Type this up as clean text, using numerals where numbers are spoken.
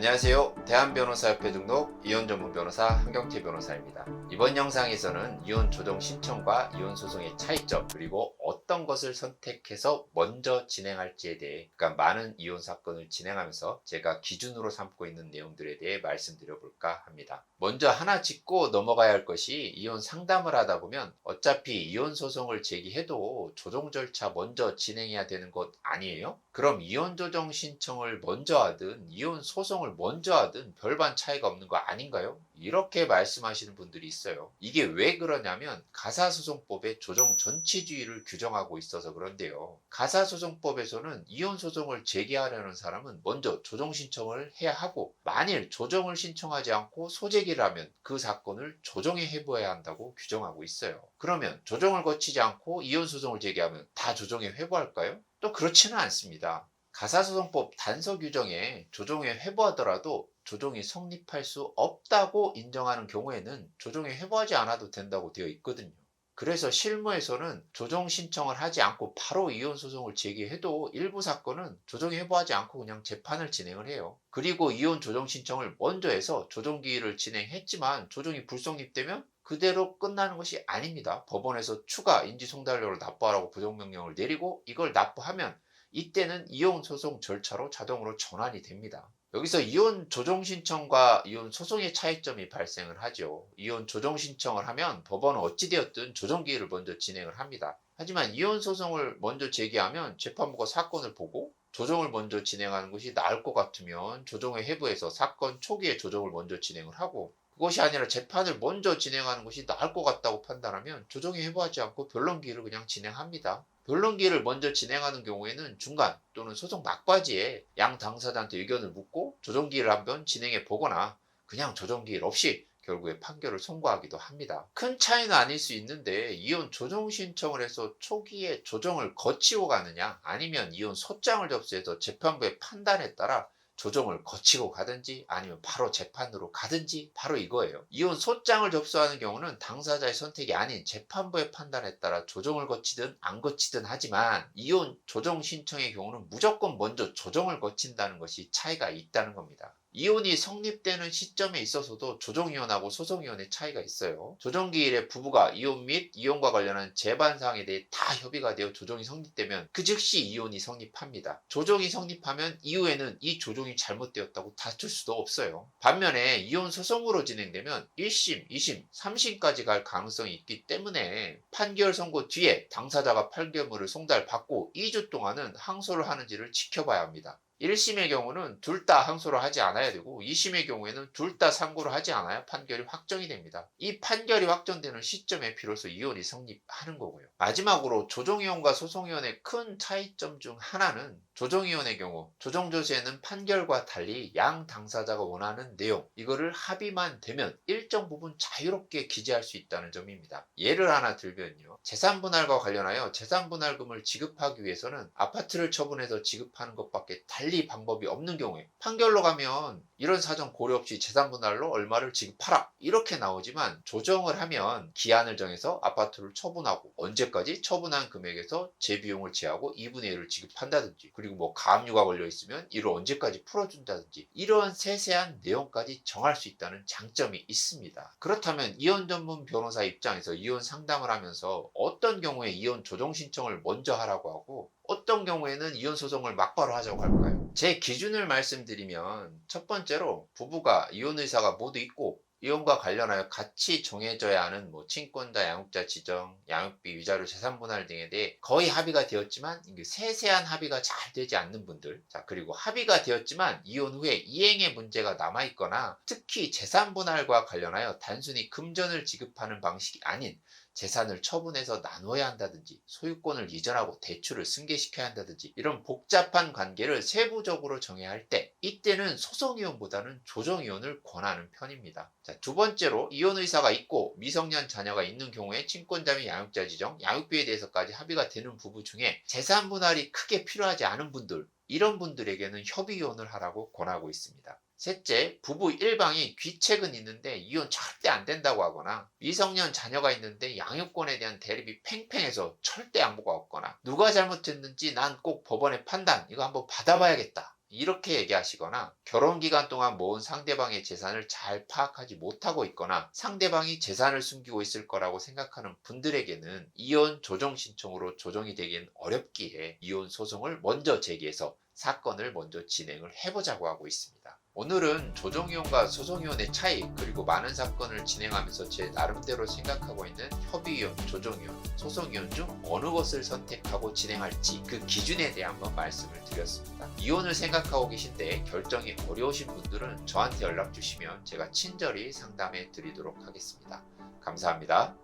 안녕하세요. 대한변호사협회 등록 이혼 전문 변호사 한경태 변호사입니다. 이번 영상에서는 이혼 조정 신청과 이혼 소송의 차이점, 그리고 어떤 것을 선택해서 먼저 진행할지에 대해, 그러니까 많은 이혼 사건을 진행하면서 제가 기준으로 삼고 있는 내용들에 대해 말씀드려 볼까 합니다. 먼저 하나 짚고 넘어가야 할 것이, 이혼 상담을 하다 보면 어차피 이혼 소송을 제기해도 조정 절차 먼저 진행해야 되는 것 아니에요? 그럼 이혼 조정 신청을 먼저 하든 이혼 소송을 먼저 하든 별반 차이가 없는 거 아닌가요? 이렇게 말씀하시는 분들이 있어요. 이게 왜 그러냐면 가사소송법에 조정 전치주의를 규정하고 있어서 그런데요. 가사소송법에서는 이혼 소송을 제기하려는 사람은 먼저 조정 신청을 해야 하고, 만일 조정을 신청하지 않고 소제기를 하면 그 사건을 조정에 회부해야 한다고 규정하고 있어요. 그러면 조정을 거치지 않고 이혼 소송을 제기하면 다 조정에 회부할까요? 또 그렇지는 않습니다. 가사소송법 단서 규정에 조정에 회부하더라도 조정이 성립할 수 없다고 인정하는 경우에는 조정에 회부하지 않아도 된다고 되어 있거든요. 그래서 실무에서는 조정 신청을 하지 않고 바로 이혼 소송을 제기해도 일부 사건은 조정에 회부하지 않고 그냥 재판을 진행을 해요. 그리고 이혼 조정 신청을 먼저 해서 조정기일을 진행했지만 조정이 불성립되면 그대로 끝나는 것이 아닙니다. 법원에서 추가 인지송달료를 납부하라고 부정명령을 내리고, 이걸 납부하면 이때는 이혼 소송 절차로 자동으로 전환이 됩니다. 여기서 이혼 조정 신청과 이혼 소송의 차이점이 발생을 하죠. 이혼 조정 신청을 하면 법원은 어찌되었든 조정 기일을 먼저 진행을 합니다. 하지만 이혼 소송을 먼저 제기하면 재판부가 사건을 보고 조정을 먼저 진행하는 것이 나을 것 같으면 조정에 회부해서 사건 초기에 조정을 먼저 진행을 하고, 그것이 아니라 재판을 먼저 진행하는 것이 나을 것 같다고 판단하면 조정에 회부하지 않고 변론기일을 그냥 진행합니다. 변론기일을 먼저 진행하는 경우에는 중간 또는 소송 막바지에 양 당사자한테 의견을 묻고 조정기일을 한번 진행해 보거나, 그냥 조정기일 없이 결국에 판결을 선고하기도 합니다. 큰 차이는 아닐 수 있는데, 이혼 조정 신청을 해서 초기에 조정을 거치고 가느냐, 아니면 이혼 소장을 접수해서 재판부의 판단에 따라 조정을 거치고 가든지 아니면 바로 재판으로 가든지, 바로 이거예요. 이혼 소장을 접수하는 경우는 당사자의 선택이 아닌 재판부의 판단에 따라 조정을 거치든 안 거치든 하지만, 이혼 조정 신청의 경우는 무조건 먼저 조정을 거친다는 것이 차이가 있다는 겁니다. 이혼이 성립되는 시점에 있어서도 조정이혼하고 소송이혼의 차이가 있어요. 조정기일에 부부가 이혼 및 이혼과 관련한 재반사항에 대해 다 협의가 되어 조정이 성립되면 그 즉시 이혼이 성립합니다. 조정이 성립하면 이후에는 이 조정이 잘못되었다고 다툴 수도 없어요. 반면에 이혼 소송으로 진행되면 1심, 2심, 3심까지 갈 가능성이 있기 때문에 판결 선고 뒤에 당사자가 판결문을 송달받고 2주 동안은 항소를 하는지를 지켜봐야 합니다. 1심의 경우는 둘 다 항소를 하지 않아야 되고, 2심의 경우에는 둘 다 상고를 하지 않아야 판결이 확정이 됩니다. 이 판결이 확정되는 시점에 비로소 이혼이 성립하는 거고요. 마지막으로 조정이혼과 소송이혼의 큰 차이점 중 하나는, 조정이혼의 경우 조정조세는 판결과 달리 양 당사자가 원하는 내용, 이거를 합의만 되면 일정 부분 자유롭게 기재할 수 있다는 점입니다. 예를 하나 들면요, 재산분할과 관련하여 재산분할금을 지급하기 위해서는 아파트를 처분해서 지급하는 것밖에 달리 방법이 없는 경우에 판결로 가면 이런 사정 고려 없이 재산분할로 얼마를 지급하라 이렇게 나오지만, 조정을 하면 기한을 정해서 아파트를 처분하고 언제까지 처분한 금액에서 재비용을 제하고 2분의 1을 지급한다든지, 그리고 뭐 가압류가 걸려 있으면 이를 언제까지 풀어준다든지, 이러한 세세한 내용까지 정할 수 있다는 장점이 있습니다. 그렇다면 이혼 전문 변호사 입장에서 이혼 상담을 하면서 어떤 경우에 이혼 조정 신청을 먼저 하라고 하고 어떤 경우에는 이혼 소송을 막바로 하자고 할까요? 제 기준을 말씀드리면, 첫 번째로 부부가 이혼 의사가 모두 있고 이혼과 관련하여 같이 정해져야 하는 친권자, 양육자 지정, 양육비, 위자료, 재산분할 등에 대해 거의 합의가 되었지만 이게 세세한 합의가 잘 되지 않는 분들, 자, 그리고 합의가 되었지만 이혼 후에 이행의 문제가 남아있거나, 특히 재산분할과 관련하여 단순히 금전을 지급하는 방식이 아닌 재산을 처분해서 나눠야 한다든지, 소유권을 이전하고 대출을 승계시켜야 한다든지, 이런 복잡한 관계를 세부적으로 정해야 할 때, 이때는 소송이혼보다는 조정이혼을 권하는 편입니다. 자, 두 번째로 이혼 의사가 있고 미성년 자녀가 있는 경우에 친권자 및 양육자 지정, 양육비에 대해서까지 합의가 되는 부부 중에 재산 분할이 크게 필요하지 않은 분들, 이런 분들에게는 협의이혼을 하라고 권하고 있습니다. 셋째, 부부 일방이 귀책은 있는데 이혼 절대 안 된다고 하거나, 미성년 자녀가 있는데 양육권에 대한 대립이 팽팽해서 절대 양보가 없거나, 누가 잘못했는지 난 꼭 법원의 판단 이거 한번 받아봐야겠다, 이렇게 얘기하시거나 결혼 기간 동안 모은 상대방의 재산을 잘 파악하지 못하고 있거나 상대방이 재산을 숨기고 있을 거라고 생각하는 분들에게는 이혼 조정 신청으로 조정이 되긴 어렵기에 이혼 소송을 먼저 제기해서 사건을 먼저 진행을 해보자고 하고 있습니다. 오늘은 조정이혼과 소송이혼의 차이, 그리고 많은 사건을 진행하면서 제 나름대로 생각하고 있는 협의이혼, 조정이혼, 소송이혼 중 어느 것을 선택하고 진행할지 그 기준에 대해 한번 말씀을 드렸습니다. 이혼을 생각하고 계신데 결정이 어려우신 분들은 저한테 연락 주시면 제가 친절히 상담해 드리도록 하겠습니다. 감사합니다.